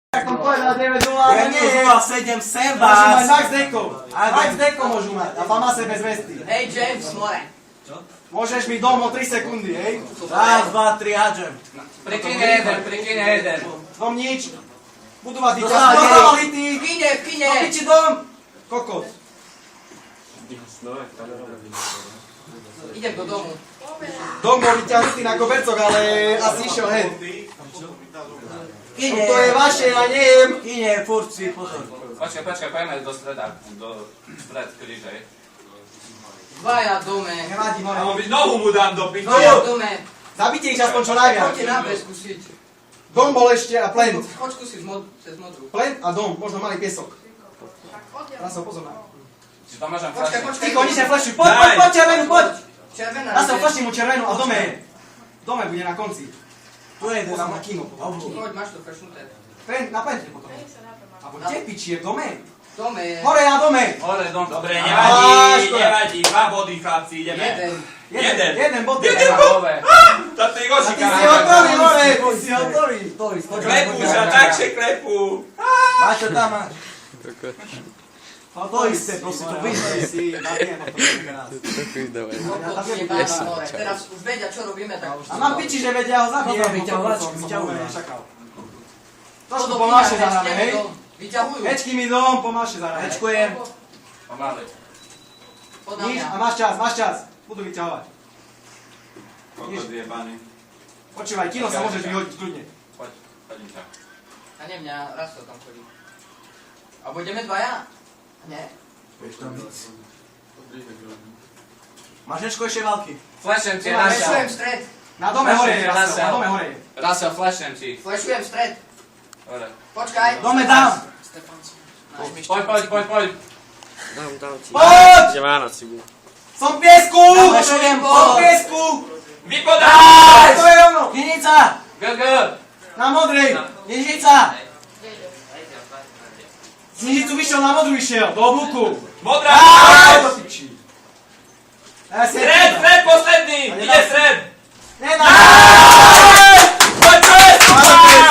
Tak som povedal 9-0, Ja ale nie, nie. 0-7 sem Môžu mať vás. max dekov. Max dekov môžu mať. A famase bez vesty. Hej, James, more. Môžeš mi dom o 3 sekundy, hej? Raz, dva, tri, hadžem. Prikine jeden. Dom nič. Budú vás To víťaz. sa deje. Pozdravali ty. V kine. No piči dom. Kokos. Idem do domu. Dom bol vyťahnutý na kobercoch, ale asi išiel hen. Kine, To je vaše, ja nejem. kine, furt si pozor. Počkaj, pojďme do streda, do stred krížej. Dvaja v dome. Nevadí, more. Nohu mu dám do piče. Dvaja v dome. Zabite ich aspoň čo najviac. Poďte na bez skúsiť. Dom bol ešte a plen. Choď skúsiť cez modrú. Plen a dom, možno malý piesok. Teraz sa pozor na. Či to môžem Počkaj. Ticho, nič neflešuj. Poď, červenú, poď. Červená. Ja som fleším mu červenú a v dome je. V dome bude na konci. Tu je jeden. Pozor na kino. Poď, máš to fešnuté. Na plente potom. Alebo kde piči je v dome? V dome je Hore na dome. Hore, dom. Dobre, Až, nevadí. 2 body, chlapci, ideme. jeden. Jeden bod. Hore. To ty A ty gošika. si hotový, more. Ty si hotový. Klepu sa, takže klepu. Máš to tam, máš. To isté, prosím, to vyjde. Si nabijem o tom teraz. Teraz už vedia, čo robíme, tak už... A mám piči, že vedia ho zabijem. Potom vyťahovačky, vyťahujú. Trošku pomáše zahráme, hej? Vyťahujú. Hečky mi dom, pomáše zahráme. Hečkujem. Pomaly. Podľa Nič, mňa. a máš čas. Budú vyťahovať. Koľko zjebany. Počúvaj, kino sa môžeš vyhodiť kľudne. Chodím ťa. A nie, mňa raz to tam chodí. A budeme dvaja? Nie. Máš Hečko ešte války? Flešem ti, Flešujem Rasa. stred. Na dome hore je, Rasel, na dome hore je. Rasa, flešem ti. Flešujem stred. Hore. Počkaj. Dome dám. Poď. Dám ti. Poď! Že Vánoci budú. Som v piesku! Flešujem, Som v piesku! Vypodaj! To je ono! Kinica. GG. Na modrej! Knižica. Z Nižicu vyšiel, na modru išiel, do oblúku. Modrá! Do piči. Stred, posledný! Ide stred! Nemá! Poď,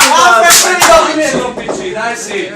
Máme prvý dobrý. do piči, daj si!